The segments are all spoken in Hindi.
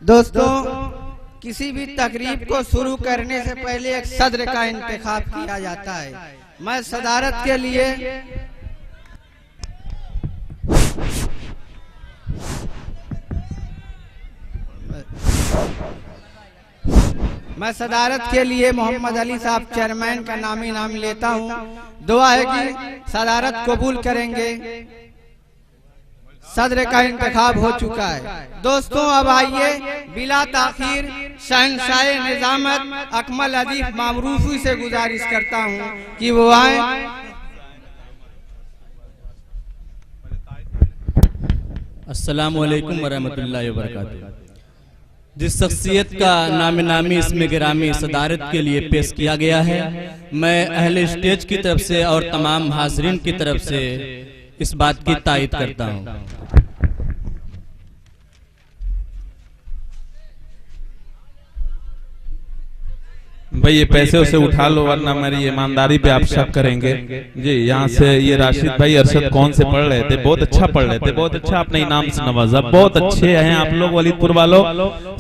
दोस्तों, किसी भी तकरीब को शुरू करने से पहले एक सदर का इंतखाब किया जाता है। मैं सदारत के लिए मोहम्मद अली साहब चेयरमैन का नामी नाम लेता हूँ। दुआ है कि सदारत कबूल करेंगे। सदर का इंतखाब हो चुका है। दोस्तों, अब आइए बिला ताखीर शहंशाह निजामत अकमल अदीब मामरूफी से गुजारिश करता हूँ कि वो आए। अस्सलामु अलैकुम वरहमतुल्लाहि वबरकातुहू। जिस शख्सियत का नाम नामी इसमें गिरामी सदारत के लिए पेश किया गया है, मैं अहले स्टेज की तरफ से और तमाम हाज़रीन की तरफ से इस बात की तायद करता हूँ। भाई ये पैसे उसे उठा लो, वरना मेरी ईमानदारी पे आप शक करेंगे। जी, यहाँ से ये राशिद भाई अरशद कौन से पढ़ रहे थे, बहुत अच्छा पढ़ रहे थे, बहुत अच्छा अपने इनाम से नवाजा, बहुत अच्छे हैं आप लोग। वलीदपुर वालों,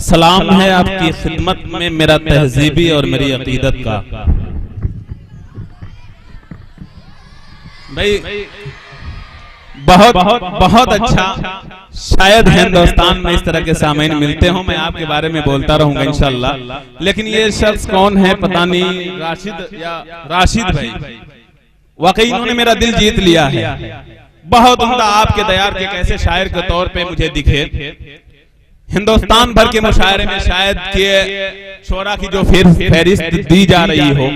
सलाम है आपकी खिदमत में मेरा तहजीबी और मेरी अकीदत का। भाई बहुत बहुत बहुत अच्छा। शायद हिंदुस्तान में इस तरह के सामीन मिलते हो। मैं आपके बारे में बोलता रहूंगा इंशाल्लाह। लेकिन ये शख्स कौन है पता नहीं, राशिद भाई, वाकई इन्होंने मेरा दिल जीत लिया है। बहुत उम्दा आपके दयार के कैसे शायर के तौर पे मुझे दिखे। हिंदुस्तान भर के मुशायरे में शायद के शोरा की जो फहरिस्त दी जा रही हो,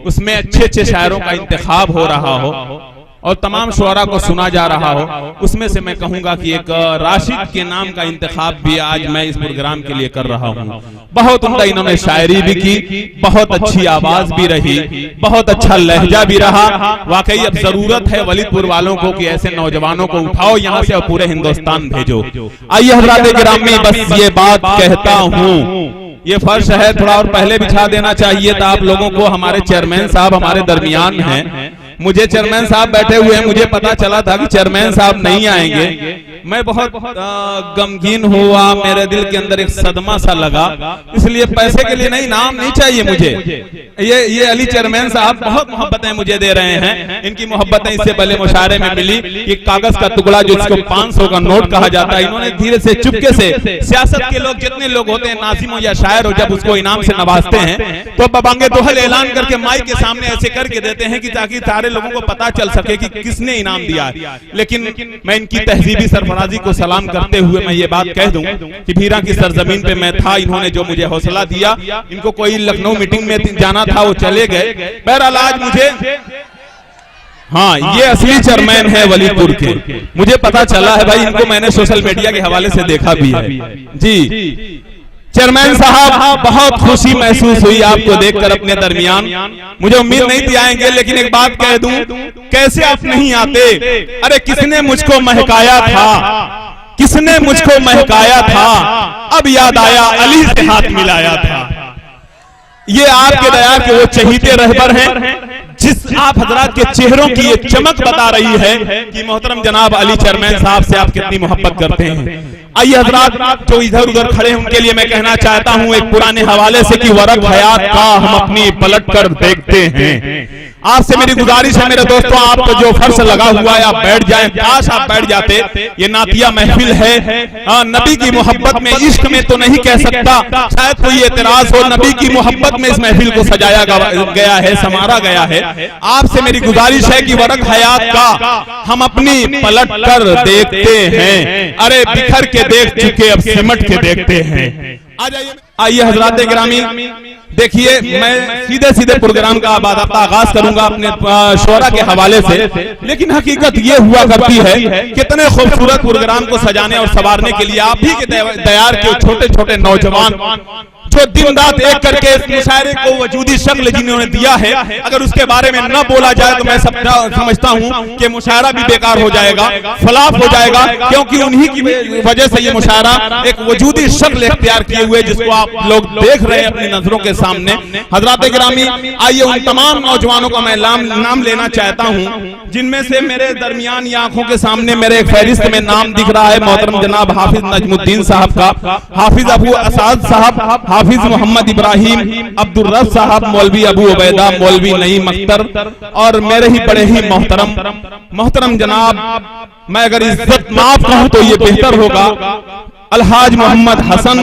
उसमें अच्छे अच्छे शायरों का इंतखाब हो रहा हो और तमाम शुअरा को सुना जा रहा हो, उसमें से मैं कहूंगा कि एक राशिद के नाम का इंतखाब भी आज मैं इस प्रोग्राम के लिए कर रहा हूं। बहुत उम्दा इन्होंने शायरी भी की, बहुत अच्छी आवाज भी रही, बहुत अच्छा लहजा भी रहा। वाकई अब जरूरत है वलीदपुर वालों को कि ऐसे नौजवानों को उठाओ यहाँ से और पूरे हिंदुस्तान भेजो। आइए हज़रात गिरामी, बस ये बात कहता हूँ, ये फर्श है थोड़ा और पहले बिछा देना चाहिए था आप लोगों को। हमारे चेयरमैन साहब हमारे दरमियान हैं। मुझे चेयरमैन साहब बैठे हुए हैं, मुझे पता चला था कि चेयरमैन साहब नहीं आएंगे। मैं बहुत गमगीन हुआ, मेरे दिल के अंदर एक सदमा सा लगा। इसलिए पैसे के लिए नहीं, नाम नहीं चाहिए मुझे। ये अली चेयरमैन साहब बहुत मोहब्बतें मुझे दे रहे हैं। इनकी मोहब्बतें इससे पहले मुशायरे में मिली। ये कागज का टुकड़ा जो इसको 500 का नोट कहा जाता है, इन्होंने धीरे से चुपके से, सियासत के लोग जितने लोग होते हैं, नाज़िम हो या शायर हो, जब उसको इनाम से नवाजते हैं तो बबांगे दोहल ऐलान करके माइक के सामने ऐसे करके देते हैं कि ताकि सारे लोगों को पता चल सके कि किसने इनाम दिया है। लेकिन मैं इनकी तहजीबी सरफराजी को सलाम करते हुए मैं ये बात कह दूं कि भीरा की सरजमीन पे मैं था, इन्होंने जो मुझे हौसला दिया। इनको कोई लखनऊ मीटिंग में जाना था, वो चले गए। बहरहाल आज मुझे, हाँ, ये असली चेयरमैन है वलीदपुर के, मुझे पता चला है भाई। इनको मैंने सोशल मीडिया के हवाले से देखा भी है। जी चेयरमैन साहब, बहुत खुशी महसूस हुई आपको देखकर अपने दरमियान। मुझे उम्मीद नहीं थी आएंगे, लेकिन एक बात कह दूं, कैसे आप नहीं आते? अरे किसने मुझको महकाया था, किसने मुझको महकाया था, अब याद आया अली से हाथ मिलाया था। ये आपके दया के वो चहीते रहबर हैं, जिस आप हजरात के चेहरों की ये चमक बता रही है कि मोहतरम जनाब अली चेयरमैन साहब से आप कितनी मोहब्बत करते हैं। आइए हजरात जो इधर उधर खड़े हैं उनके लिए मैं कहना चाहता हूं एक पुराने हवाले से कि वरक हयात का हम अपनी पलट कर देखते हैं। आपसे मेरी गुजारिश है मेरे दोस्तों, आपको जो फर्श लगा हुआ है आप बैठ जाएं, काश आप बैठ जाते। ये नातिया महफिल है, नबी की मोहब्बत में, इश्क में तो नहीं कह सकता, शायद कोई एतराज हो। नबी की मोहब्बत में इस महफिल को सजाया गया है, संवारा गया है। आपसे मेरी गुजारिश है कि वरक हयात का हम अपनी पलट कर देखते हैं। अरे बिखर के देख चुके, अब सिमट के देखते हैं। आइए हजरात गिरामी, देखिए मैं सीधे सीधे प्रोग्राम का आगाज करूंगा अपने शोरा के हवाले से। लेकिन हकीकत ये हुआ करती है, कितने खूबसूरत प्रोग्राम को सजाने और संवारने के लिए आप ही के दयार के छोटे छोटे नौजवान जो दिन रात एक करके इस मुशायरे को वजूदी शक्ल जिन्होंने दिया है, अगर उसके बारे में न बोला जाए तो मैं समझता हूं कि मुशायरा भी बेकार हो जाएगा, फलाफ हो जाएगा, क्योंकि उन्हीं की वजह से ये मुशायरा एक वजूदी शक्ल इख्तियार किए हुए जिसको आप लोग देख रहे हैं अपनी नजरों के सामने। हजरात गिरामी, आइए उन तमाम नौजवानों का मैं नाम लेना चाहता हूं जिनमें से मेरे दरमियान या आंखों के सामने मेरे एक फहरिस्त में नाम दिख रहा है मोहतरम जनाब हाफिज नजमुद्दीन साहब का, हाफिज अबू असाद साहब, हाफिज मोहम्मद इब्राहिम, अब्दुल रब साहब, मौलवी अबू उबैदा, मौलवी नईम अख्तर और मेरे ही बड़े ही मोहतरम जनाब, मैं अगर इज्जत माफ कहूं तो ये बेहतर होगा, अलहाज मोहम्मद हसन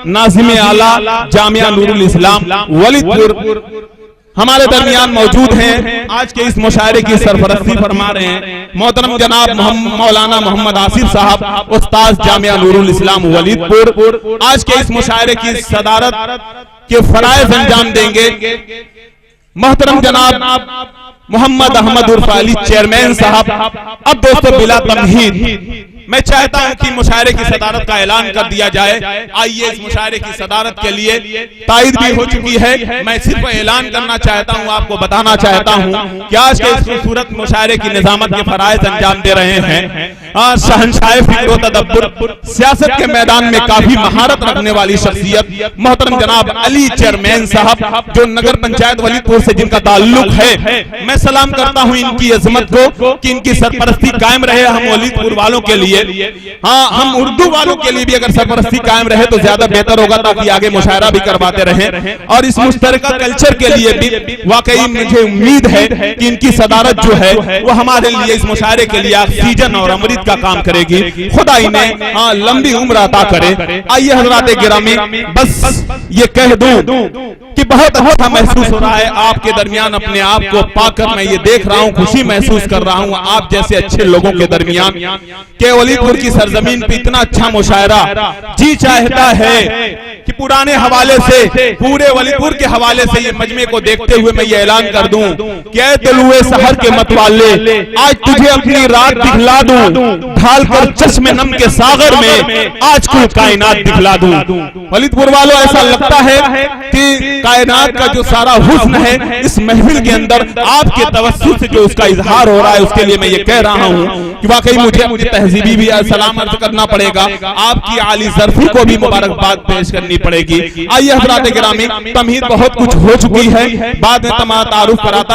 नाज़िम आला जामिया नूरुल इस्लाम वलीदपुर हमारे दरमियान मौजूद हैं। आज के इस मुशायरे की सरफरस्ती फरमा रहे हैं मोहतरम जनाब मौलाना मोहम्मद आसिफ साहब, उस्ताद जामिया नूरुल इस्लाम वलीदपुर। आज के इस मुशायरे की सदारत के फराइज अंजाम देंगे मोहतरम जनाब मोहम्मद अहमद उर्फ अली चेयरमैन साहब। अब दोस्तों बिला तमहीद मैं चाहता हूं कि मुशायरे की सदारत का ऐलान कर दिया जाए। आइए इस मुशायरे की सदारत के लिए तायद भी हो चुकी है, मैं सिर्फ ऐलान करना चाहता हूं, आपको बताना चाहता हूं कि आज के इस खूबसूरत मुशायरे की निजामत के फराइज अंजाम दे रहे हैं शहंशाह फिक्र व तदब्बुर, सियासत के मैदान में काफी महारत रखने वाली शख्सियत मोहतरम जनाब अली चेयरमैन साहब, जो नगर पंचायत वलीदपुर से जिनका ताल्लुक है। मैं सलाम करता हूं इनकी अजमत को कि इनकी सरपरस्ती कायम रहे हम वलीदपुर वालों के लिए, हाँ हम उर्दू वालों के लिए भी अगर सरपरस्ती कायम रहे तो ज्यादा बेहतर होगा, ताकि आगे मुशायरा भी करवाते रहें। और इस मुश्तरका कल्चर के लिए भी वाकई मुझे उम्मीद है कि इनकी सदारत जो है वो हमारे लिए इस मुशायरे के लिए ऑक्सीजन और अमृत का काम करेगी। खुदा इन्हें लंबी उम्र अता करे। आइए हजरात गिरामी, बस ये कह दूं कि बहुत अच्छा महसूस हो रहा है आपके दरमियान अपने आप को पाकर। मैं ये देख रहा हूँ, खुशी महसूस कर रहा हूँ आप जैसे अच्छे लोगों के दरमियान के वलीदपुर की सरजमीन पे इतना अच्छा मुशायरा। जी चाहता है कि पुराने हवाले से, पूरे वलीदपुर के हवाले से ये मजमे को देखते हुए मैं ये ऐलान कर दूं कि ऐ तलुए सहर के मतवाले, आज तुझे अपनी रात दिखला दूं, ढालकर चश्मे नम के सागर में आज को कायनात दिखला दूं। वलीदपुर वालों, ऐसा लगता है कि कायनात का जो सारा हुस्न है इस महफिल के अंदर आपके तवस्सुत से जो उसका इजहार हो रहा है, उसके लिए मैं ये कह रहा हूं कि वाकई मुझे तहजीबी भी सलाम अर्ज करना पड़ेगा, आपकी आली ज़र्फी को भी मुबारकबाद पेश करनी पड़ेगी। आइए हज़रात गिरामी, तमहीद बहुत कुछ हो चुकी है, बाद में तमाम तारुफ कराता